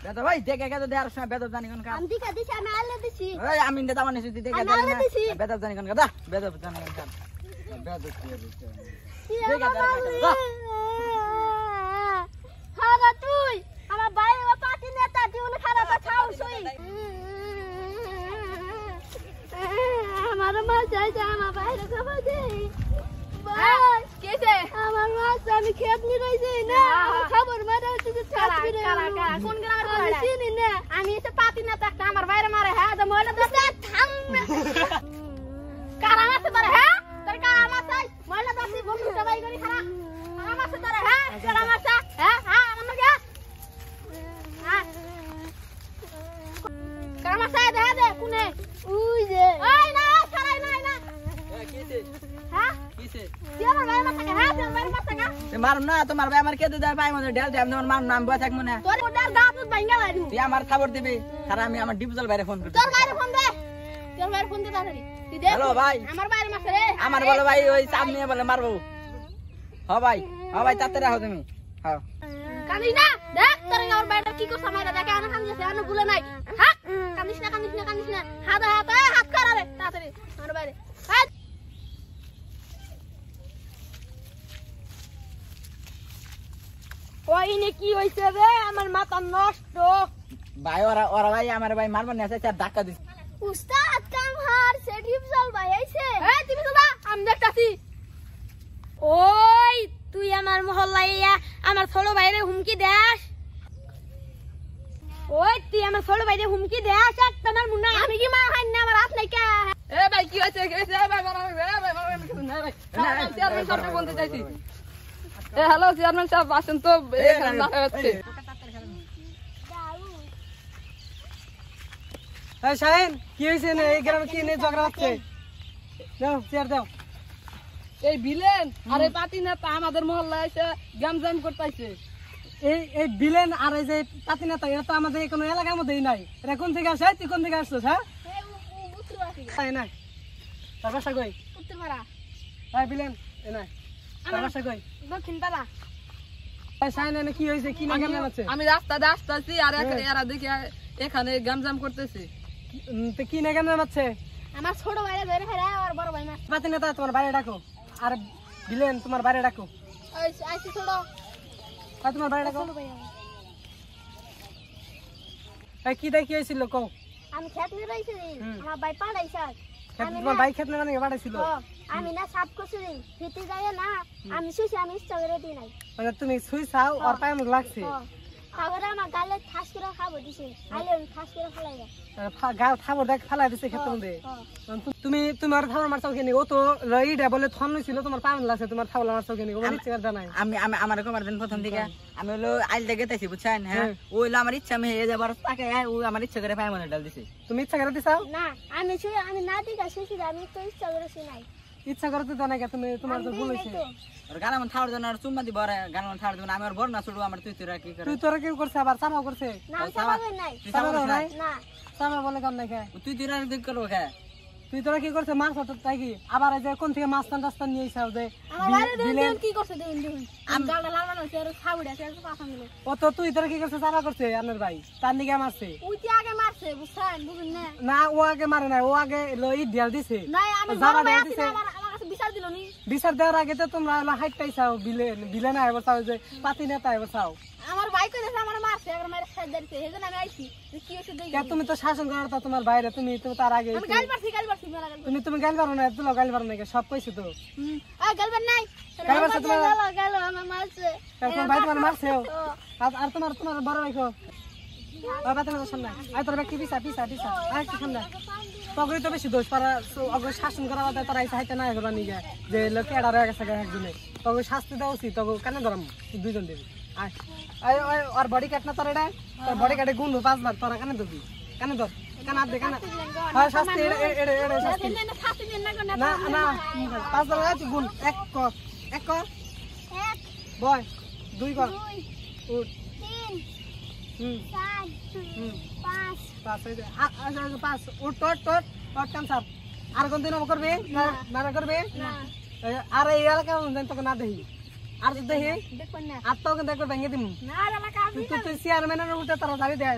বেদব ভাই দেখে গেছে দেওয়ার সময় বেদব জানি কোন কাজ আমি দিকা দিছি আমি আলে দিছি এই আমি দে দাও নিছি দেখে আমি আলে দিছি বেদব জানি কোন কাজ বেদব জানি কোন কাজ বেদব কি হইছে দেখে যা হারা তুই আমার বাইরে পাতি নেতা জীবন খারাপ খাও শুই আমার মা চাইছে আমার বাইরে খাবো দে ভাই কেছে আমার মা আমি খেত নি রইছে না খবর মারা হচ্ছে যে ছাড় ফিরে কারা কোন গ্রামের আমি চিনি না আমি এসে পাতি নেতা একটা আমার বাইরে মারে হ্যাঁ তো মহিলা দোস্ত থাম কারা আছে তোর হ্যাঁ তোর কারা আছে মহিলা দোস্ত বন্ধু সবাই করি খারাপ কারা আছে তোর হ্যাঁ কারা আছে হ্যাঁ হ্যাঁ আমার কে কারা আছে দে কোনে উই যে ওই না ছাড়াই নাই না কিছে হ্যাঁ কিছে তুই আমার বাইরে মাথা হ্যাঁ তুই আমার বাইরে মাথা তে মারুম না তোমার ভাই আমার কে দে দেয় ভাই মনে ঢেল দে আমি মারুম নাম বয় থাকমু না তোর ওটার গা পুত ভাঙা লাইলু তুই আমার খবর দিবি কারণ আমি আমার ডিপজল বাইরে ফোন করতে তোর বাইরে ফোন দে তোর বাইরে ফোন দে তাড়াতাড়ি তুই দে হ্যালো ভাই আমার বাইরে মাথা রে আমার বলে ভাই ওই চাপ নিয়ে বলে মারবো হ্যাঁ ভাই তাতে রাখো তুমি হ্যাঁ কান্দিস না দেখ তোর আমার বাইরে কি করছ মাইরা দেখে আনা কান্দিস আনা ভুলে নাই হ্যাঁ কান্দিস না হাত করা রে তাড়াতাড়ি আমার বাইরে হাত ওই নে কি হইছে রে আমার মাথা নষ্ট ভাই ওরা ভাই আমার ভাই মারবার না চার ধাক্কা দিছে উস্তাদ কামহার সেটিভ চল ভাই আইছে এই তুমি তো আমি দেখতাছি ওই তুই আমার মহল্লায় আমার ছোট ভাইরে হুমকি দেস ওই তুই আমার ছোট ভাইরে হুমকি দেস এক তোমার মুন্না আমি কি মা হাই না আমার হাত নাই কা এ ভাই কি হইছে ভাই চেয়ারম্যান সাহেব বলতে চাইছি এ হ্যালো চেয়ারম্যান সাহেব আসেন তো এখানে না হচ্ছে এই শাহিন কি হইছে না এই গ্রামে কি নিয়ে ঝগড়া হচ্ছে দাও চেয়ার দাও এই বিলেন আরে পাতি না তা আমাদের মহল্লায় এসে গামজাম করতেছে এই বিলেন আর এই যে পাতি নেতা এটা তো আমাদের কোনো এলাকার মধ্যেই নাই এটা কোন থেকে আসে তুই কোন থেকে আসছিস হ্যাঁ তাই না তার বাসা কই উত্তরপাড়া এই বিলেন এ না তার বাসা কই দক্ষিণপাড়া এই শাহিন এনে কি হইছে কি না কেন আছে আমি রাস্তাতে আসতেছি আর এরা দেখি এখানে গামজাম করতেছে তো কি না কেন আছে আমার ছোট ভাইরে ধরে ফেরা আর বড় ভাই মাছ পাতি নেতা তোমার বাইরে ডাকো আর বিলেন তোমার বাইরে ডাকো ওই আইছি ছোট আর তোমার বাইরে ডাকো ছোট ভাই এই কি দেখি হইছিল কও আমি খেত নিয়ে রইছি আমার ভাই পাড়াইছে তোমার ভাই খেত না মানে বাড়াইছিল আমি না সাপ করছি ফিতে যায় না আমি শুছি আমি ইচ্ছা করে দিই নাই মানে তুমি সুই চাও আর পায়ে মুখ লাগছে খাবার আমার গালে ঠাস করে খাবো দিছে আলে ঠাস করে ফেলাই যায় গাও থাবর দেখ ফেলাই দিছে ক্ষেতের মধ্যে তুমি তোমার থাবর মারছাও কেন ও তো রইডা বলে থন ছিল তোমার পায়ে লাগছে তোমার থাবর মারছাও কেন ও ইচ্ছা করতে নাই আমি আমার কোমার দিন প্রথম দিকে আমি হলো আইল দেখে গেতেছি বুঝছেন হ্যাঁ ওই হলো আমার ইচ্ছা আমি এই যাবার তাকে ও আমার ইচ্ছা করে পায়ে মনে ডাল দিছে তুমি ইচ্ছা করে দিছাও না আমি না দিকা শুছি আমি তো ইচ্ছা করে শুনাই ইচ্ছা করতে তো নাকি তুমি তোমার তো ভুল হইছে আর গানা মন থাড় দেন আর চুম্মা দিব আর গানা মন থাড় দিবেন আমি আর বড় না ছোট আমার তুই তোরা কি করে তুই তোরা কি করছ আবার সামাও করছে না সাবাবে নাই সামাও নাই না সামা বলে কাম নাই খায় তুই তোরা দিক করব খা তুই তোরা কি করছ মাছ হতো তাই কি আবার এই যে কোন থেকে মাছ টান নিয়ে আইছাও যে আমার দেন কি করছে দেন আমি গালটা লাল লাল হইছে আর খাবড়া আছে আর পাছা মিলে ও তো তুই তোরা কি করছ সামা করছে আপনার ভাই তার নিকে মারছে উইতে আগে মারছে বুঝছেন বুঝুন না না ও আগে মারে না ও আগে লই ঢেল দিছে না আমি যারা বড় ভাই ঢেল আছি দিছে আমার কাছে বিচার দিল নি বিচার দেওয়ার আগে তো তোমরা হাইট পাইছাও বিলে না এবার চাও যে পাতি নেতা এবার চাও আমার ভাই কইছে আমার মারছে একবার মারে সাইড দিতে হেজন আমি আইছি কি হইছে দেখি তুমি তো শাসন করার তো তোমার বাইরে তুমি তো তার আগে আমি গাল পারছি মেলা গাল তুমি গাল পারো না তুলো গাল পারো না সব কইছো তো আই গাল পার নাই গাল পারছে তোমার গাল আমার মারছে তোমার ভাই তোমার মারছে আর তোমার বড় ভাই কো বাবা তোমার সামনে আই তোর ব্যক্তি পিছা আর কি সামনে তগরি তো বেশি দোষ পারা অগ্র শাসন করা কথা তারা চাইতে না এগুলো নিয়ে যে লোকে এডা রয়ে গেছে একদিনে তবে শাস্তি দেওয়া উচিত তবে কেন ধরাম দুইজন দেবি আর বডি কাট না তোর এটা তোর বডি কাটে গুণ 5 বার তোরা কেন দিবি কেন ধর কেন আদ দে কেন হয় শাস্তি এড়ে শাস্তি না না 5 বার আছে গুণ এক কর বয় 2 কর উঠ 3 4 5 5 উঠ টট কাম সাপ আর কোন দিন করবে না করবে না আর এই এলাকা তোকে না দেখি আর যদি দেখি দেখবেন না আর তো কিন্তু একবার ভেঙে দিম না রে কাজ তুই চেয়ারম্যানের উল্টা তারা দাবি দেয়